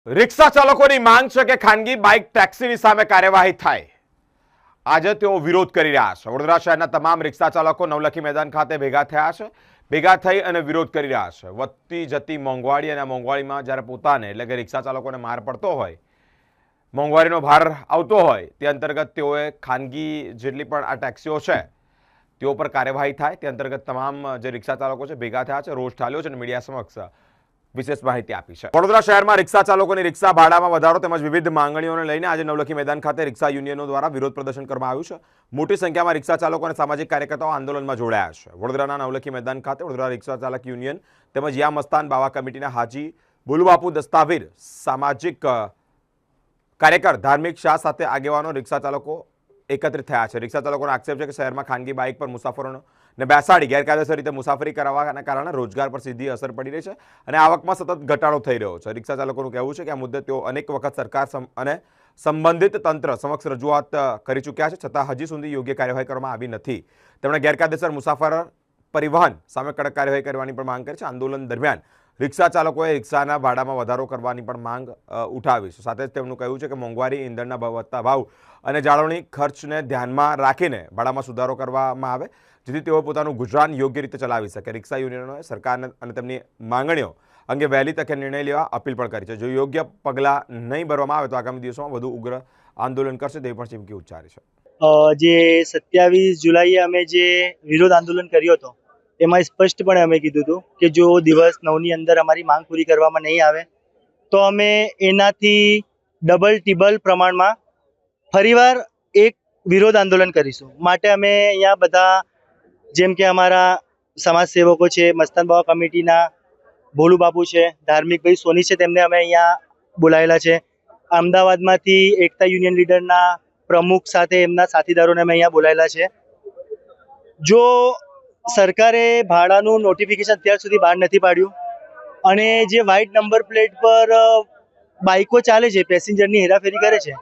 રિક્ષા ચાલકોની માંગ છે કે ખાનગી બાઇક ટેક્સીની સામે કાર્યવાહી થાય. આજે તેઓ વિરોધ કરી રહ્યા છે. વડોદરા શહેરના તમામ રિક્ષા ચાલકો નવલખી મેદાન ખાતે ભેગા થયા છે. ભેગા થઈ અને વિરોધ કરી રહ્યા છે. વધતી જતી મોંઘવારી અને મોંઘવારીમાં જ્યારે પોતાને એટલે કે રિક્ષા ચાલકોને માર પડતો હોય, મોંઘવારીનો ભાર આવતો હોય, તે અંતર્ગત તેઓએ ખાનગી જેટલી પણ આ ટેક્સીઓ છે તેઓ પર કાર્યવાહી થાય તે અંતર્ગત તમામ જે રિક્ષા ચાલકો છે ભેગા થયા છે, રોષ ઠાલ્યો છે અને મીડિયા સમક્ષ વિશેષ માહિતી આપી છે. વડોદરા શહેરમાં રિક્ષા ચાલકોની રિક્ષા ભાડામાં વધારો તેમજ વિવિધ માંગણીઓને લઈને આજે નવલખી મેદાન ખાતે રિક્ષા યુનિયનો દ્વારા વિરોધ પ્રદર્શન કરવામાં આવ્યું છે. મોટી સંખ્યામાં રિક્ષા ચાલકો અને સામાજિક કાર્યકર્તાઓ આંદોલનમાં જોડાયા છે. વડોદરાના નવલખી મેદાન ખાતે વડોદરા રિક્ષા ચાલક યુનિયન તેમજ યા મસ્તાન બાવા કમિટીના હાજી બુલુબાપુ દસ્તાવીર, સામાજિક કાર્યકર ધાર્મિક શાહ સાથે આગેવાનો રિક્ષા ચાલકો એકત્રિત થયા છે. રિક્ષા ચાલકોનો આક્ષેપ છે કે શહેરમાં ખાનગી બાઇક પર મુસાફરોને બેસાડી ગેરકાયદેસર રીતે મુસાફરી કરાવવાના કારણે રોજગાર પર સીધી અસર પડી રહી છે અને આવકમાં સતત ઘટાડો થઈ રહ્યો છે. રિક્ષા ચાલકોનું કહેવું છે કે આ મુદ્દે તેઓ અનેક વખત સરકાર અને સંબંધિત તંત્ર સમક્ષ રજૂઆત કરી ચૂક્યા છે, છતાં હજી સુધી યોગ્ય કાર્યવાહી કરવામાં આવી નથી. તેમણે ગેરકાયદેસર મુસાફર પરિવહન સામે કડક કાર્યવાહી કરવાની પણ માંગ કરી છે. આંદોલન દરમિયાન રિક્ષા ચાલકોએ રિક્ષાના ભાડામાં વધારો કરવાની પણ માંગ ઉઠાવી છે. સાથે જ તેમનું કહ્યું છે કે મોંઘવારી, ઈંધણના વધતા ભાવ અને જાળવણી ખર્ચને ધ્યાનમાં રાખીને ભાડામાં સુધારો કરવામાં આવે જેથી તેઓ પોતાનું ગુજરાન યોગ્ય રીતે ચલાવી શકે. રિક્ષા યુનિયનોએ સરકારને અને તેમની માંગણીઓ અંગે વહેલી તકે નિર્ણય લેવા અપીલ પણ કરી છે. જો યોગ્ય પગલાં નહીં ભરવામાં આવે તો આગામી દિવસોમાં વધુ ઉગ્ર આંદોલન કરશે તેવી પણ ચીમકી ઉચ્ચારી છે. જે 27 જુલાઈએ અમે જે વિરોધ આંદોલન કર્યો હતો એમાં સ્પષ્ટપણે અમે કીધું હતું કે જો દિવસ 9ની અંદર અમારી માંગ પૂરી કરવામાં નહીં આવે તો અમે એનાથી ડબલ ટિબલ પ્રમાણમાં ફરીવાર એક વિરોધ આંદોલન કરીશું. માટે અમે અહીંયા બધા જેમ કે અમારા સમાજસેવકો છે, મસ્તાન બાવા કમિટીના ભોલુબાપુ છે, ધાર્મિકભાઈ સોની છે, તેમને અમે અહીંયા બોલાયેલા છે. અમદાવાદમાંથી એકતા યુનિયન લીડરના પ્રમુખ સાથે એમના સાથીદારોને અમે અહીંયા બોલાયેલા છે. જો સરકારે ભાડાનું નોટિફિકેશન અત્યાર સુધી બહાર નથી પાડ્યું અને જે વ્હાઇટ નંબર પ્લેટ પર બાઇકો ચાલે છે, પેસેન્જરની હેરાફેરી કરે છે,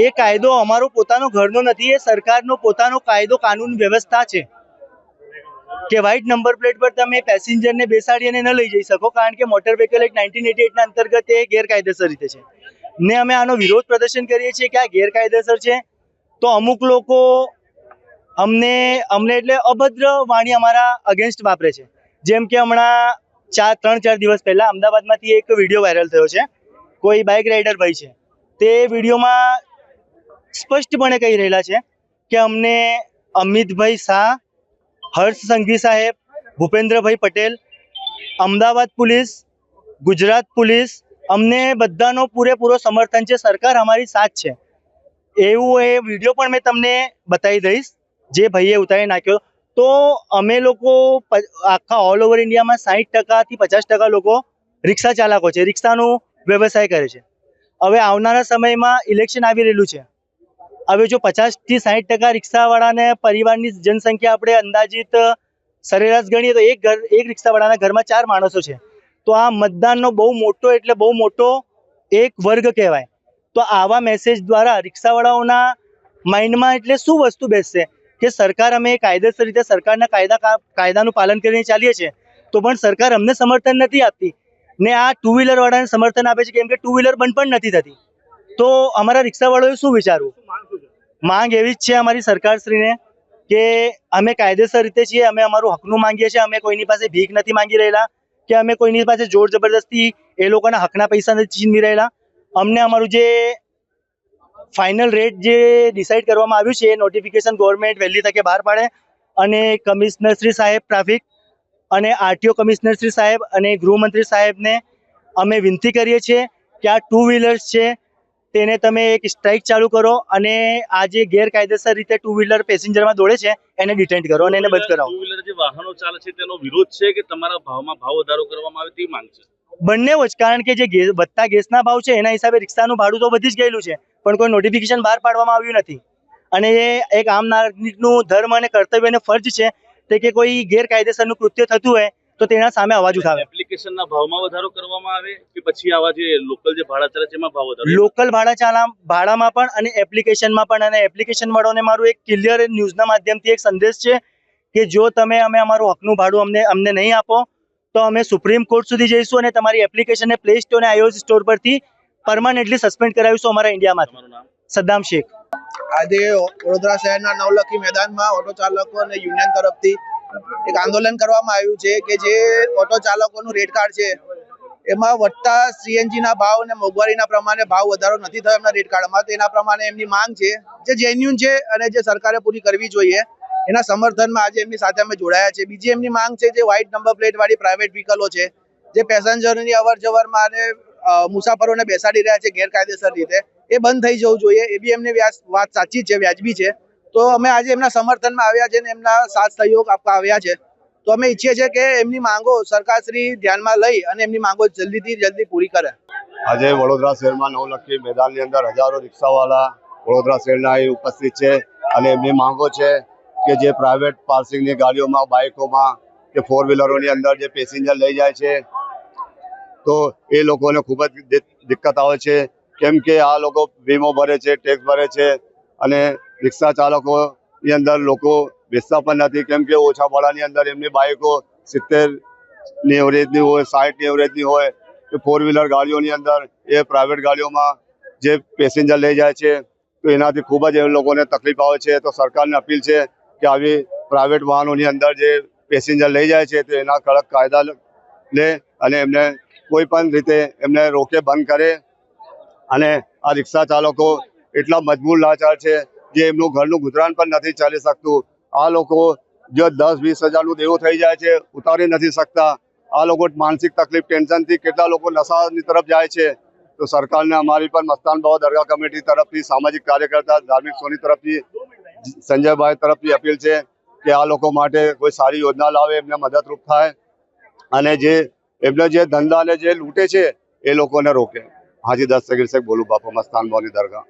એ કાયદો અમારો પોતાનો ઘરનો નથી, એ સરકારનો પોતાનો કાયદો કાનૂન વ્યવસ્થા છે કે વ્હાઇટ નંબર પ્લેટ પર તમે પેસેન્જરને બેસાડી અને ન લઈ જઈ શકો, કારણ કે મોટર વ્હીકલ એક્ટ 1988ના અંતર્ગત એ ગેરકાયદેસર રીતે છે ને અમે આનો વિરોધ પ્રદર્શન કરીએ છીએ કે આ ગેરકાયદેસર છે. તો અમુક લોકો અમને એટલે અભદ્ર વાણી અમારા અગેન્સ્ટ વાપરે છે. જેમ કે હમણાં 3-4 દિવસ પહેલા અમદાવાદમાંથી એક વિડીયો વાયરલ થયો છે. કોઈ બાઇક રાઇડર ભાઈ છે, તે વિડીયોમાં સ્પષ્ટપણે કહી રહેલા છે કે અમને અમિતભાઈ શાહ, હર્ષ સંઘવી સાહેબ, ભૂપેન્દ્રભાઈ પટેલ, અમદાવાદ પોલીસ, ગુજરાત પોલીસ, અમને બધાનો પૂરેપૂરો સમર્થન છે, સરકાર અમારી સાથ છે. એવું એ વિડીયો પણ મેં તમને બતાવી દઈશ જે ભાઈએ ઉતારી નાખ્યો. તો અમે લોકો આખા ઓલ ઓવર ઇન્ડિયામાં 60%થી 50% લોકો રિક્ષા ચાલકો છે, રિક્ષાનું વ્યવસાય કરે છે. હવે આવનારા સમયમાં ઇલેક્શન આવી રહેલું છે. હવે જો 50થી 60% રિક્ષાવાળાને પરિવારની જનસંખ્યા આપણે અંદાજિત સરેરાશ ગણીએ તો એક રિક્ષાવાળાના ઘરમાં 4 માણસો છે. તો આ મતદાનનો બહુ મોટો એક વર્ગ કહેવાય. તો આવા મેસેજ દ્વારા રિક્ષાવાળાઓના માઇન્ડમાં એટલે શું વસ્તુ બેસશે કે સરકાર અમે કાયદેસર રીતે સરકારના કાયદાનું પાલન કરીને ચાલીએ છીએ તો પણ સરકાર અમને સમર્થન નથી આપતી ને આ ટુ વ્હીલર વાળાને સમર્થન આપે છે, કેમ કે ટુ વ્હીલર બંધ પણ નથી થતી. તો અમારા રિક્ષાવાળાઓએ શું વિચારવું? માંગ એવી જ છે અમારી સરકારશ્રીને કે અમે કાયદેસર રીતે છીએ, અમે અમારું હકનું માંગીએ છીએ. અમે કોઈની પાસે ભીખ નથી માંગી રહેલા કે અમે કોઈની પાસે જોર જબરદસ્તી એ લોકોના હકના પૈસા નથી છીનવી રહેલા. અમને અમારું જે ફાઇનલ રેટ જે ડિસાઇડ કરવામાં આવ્યું છે એ નોટિફિકેશન ગવર્મેન્ટ વહેલી તકે બહાર પાડે અને કમિશનર શ્રી સાહેબ ટ્રાફિક અને આરટીઓ કમિશનર શ્રી સાહેબ અને ગૃહમંત્રી સાહેબને અમે વિનંતી કરીએ છીએ કે આ ટુ વ્હીલર્સ છે તેને તમે એક સ્ટ્રાઇક ચાલુ કરો અને આ જે ગેરકાયદેસર રીતે ટુ વ્હીલર પેસેન્જરમાં દોડે છે એને ડિટેન્ટ કરો અને એને બંધ કરાવો. ટુ વ્હીલર જે વાહનો ચાલે છે તેનો વિરોધ છે કે તમારા ભાવ વધારો કરવામાં આવે તેવી માંગ છે? બંને જ, કારણ કે જે વધતા ગેસના ભાવ છે એના હિસાબે રિક્ષાનું ભાડું તો વધી જ ગયેલું છે પણ કોઈ નોટિફિકેશન બહાર પાડવામાં આવ્યું નથી. અને એ એક આમ નાગરિકનું ધર્મ અને કર્તવ્ય અને ફરજ છે તે કે કોઈ ગેરકાયદેસરનું કૃત્ય થતું હોય તો તેના સામે અવાજ ઉઠાવે. એપ્લિકેશનના ભાવમાં વધારો કરવામાં આવે કે પછી આવા જે લોકલ જે ભાડા ચાલે છે એમાં ભાવ વધારો? લોકલ ભાડામાં પણ અને એપ્લિકેશનમાં પણ. અને એપ્લિકેશન વાળાને મારું એક ક્લિયર ન્યૂઝના માધ્યમથી એક સંદેશ છે કે જો તમે અમારું હકનું ભાડું અમને નહીં આપો તો અમે સુપ્રીમ કોર્ટ સુધી જઈશું અને તમારી એપ્લિકેશનને પ્લે સ્ટોર અને iOS સ્ટોર પરથી પરમાનન્ટલી સસ્પેન્ડ કરાવીશું અમારા ઇન્ડિયામાંથી. તમારું નામ? સદ્દામ શેખ. આજે વડોદરા શહેરના નવલખી મેદાનમાં ઓટો ચાલકો અને યુનિયન તરફથી એક આંદોલન કરવામાં આવ્યું છે કે જે ઓટો ચાલકોનું રેટ કાર્ડ છે એમાં વધતા સીએનજીના ભાવ અને મોંઘવારીના પ્રમાણે ભાવ વધારો નથી થયો એમના રેટ કાર્ડમાં. તેના પ્રમાણે એમની માંગ છે જે જેન્યુન છે અને જે સરકારે પૂરી કરવી જોઈએ એના સમર્થનમાં આજે એમની સાથે અમે જોડાયા છે. બીજી એમની માંગ છે જે વ્હાઇટ નંબર પ્લેટ વાળી પ્રાઇવેટ વ્હીકલો છે જે પેસેન્જરોની અવર જવરમાં અને મુસાફરોને બેસાડી રહ્યા છે ગેરકાયદેસર રીતે, એ બંધ થઈ જવું જોઈએ. એ બી એમની વાત સાચી છે, વ્યાજબી છે. તો અમે આજે એમના સમર્થનમાં આવ્યા છે અને એમના સાથ સહયોગ આપવા આવ્યા છે. તો અમે ઈચ્છીએ છીએ કે એમની માંગો સરકારશ્રી ધ્યાનમાં લઈ અને એમની માંગો જલ્દીથી જલ્દી પૂરી કરે. આજે વડોદરા શહેરમાં નવલખી મેદાનની અંદર હજારો રિક્ષાવાળા વડોદરા શહેરના અહીં ઉપસ્થિત છે અને એમની માંગો છે કે જે પ્રાઇવેટ પાર્સિંગની ગાડીઓમાં, બાઇકોમાં કે ફોર વ્હીલરોની અંદર જે પેસેન્જર લઈ જાય છે તો એ લોકોને ખૂબ જ દિક્કત આવે છે, કેમ કે આ લોકો વીમો ભરે છે, ટેક્સ ભરે છે અને રિક્ષા ચાલકોની અંદર લોકો બેસતા પણ નથી, કેમ કે ઓછા ભાડાની અંદર એમની બાઇકો 70ની એવરેજની હોય, 60ની એવરેજની હોય કે ફોર વ્હીલર ગાડીઓની અંદર એ પ્રાઇવેટ ગાડીઓમાં જે પેસેન્જર લઈ જાય છે તો એનાથી ખૂબ જ એ લોકોને તકલીફ આવે છે. તો સરકારને અપીલ છે કે આવી પ્રાઇવેટ વાહનોની અંદર જે પેસેન્જર લઈ જાય છે તો એના કડક કાયદા લે અને એમને કોઈ પણ રીતે એમને રોકે, બંધ કરે. અને આ રિક્ષા ચાલકો એટલા મજબૂર લાચાર છે જે એમનું ઘરનું ગુજરાન પણ નથી ચાલી શકતું. આ લોકો જો 10-20 હજારનું દેવું થઈ જાય છે, ઉતારી નથી શકતા. આ લોકો માનસિક તકલીફ, ટેન્શનથી કેટલા લોકો નશાની તરફ જાય છે. તો સરકારને અમારી પણ મસ્તાન બાવા દરગાહ કમિટી તરફથી, સામાજિક કાર્યકર્તા ધાર્મિક સોની તરફથી, સંજયભાઈ તરફથી અપીલ છે કે આ લોકો માટે કોઈ સારી યોજના લાવે, એમને મદદરૂપ થાય અને જે એમને જે ધંધાને જે લૂંટે છે એ લોકોને રોકે. હાજી દસ્તગીર શેખ બોલું, બાપા મસ્તાન બાવાની દરગાહ.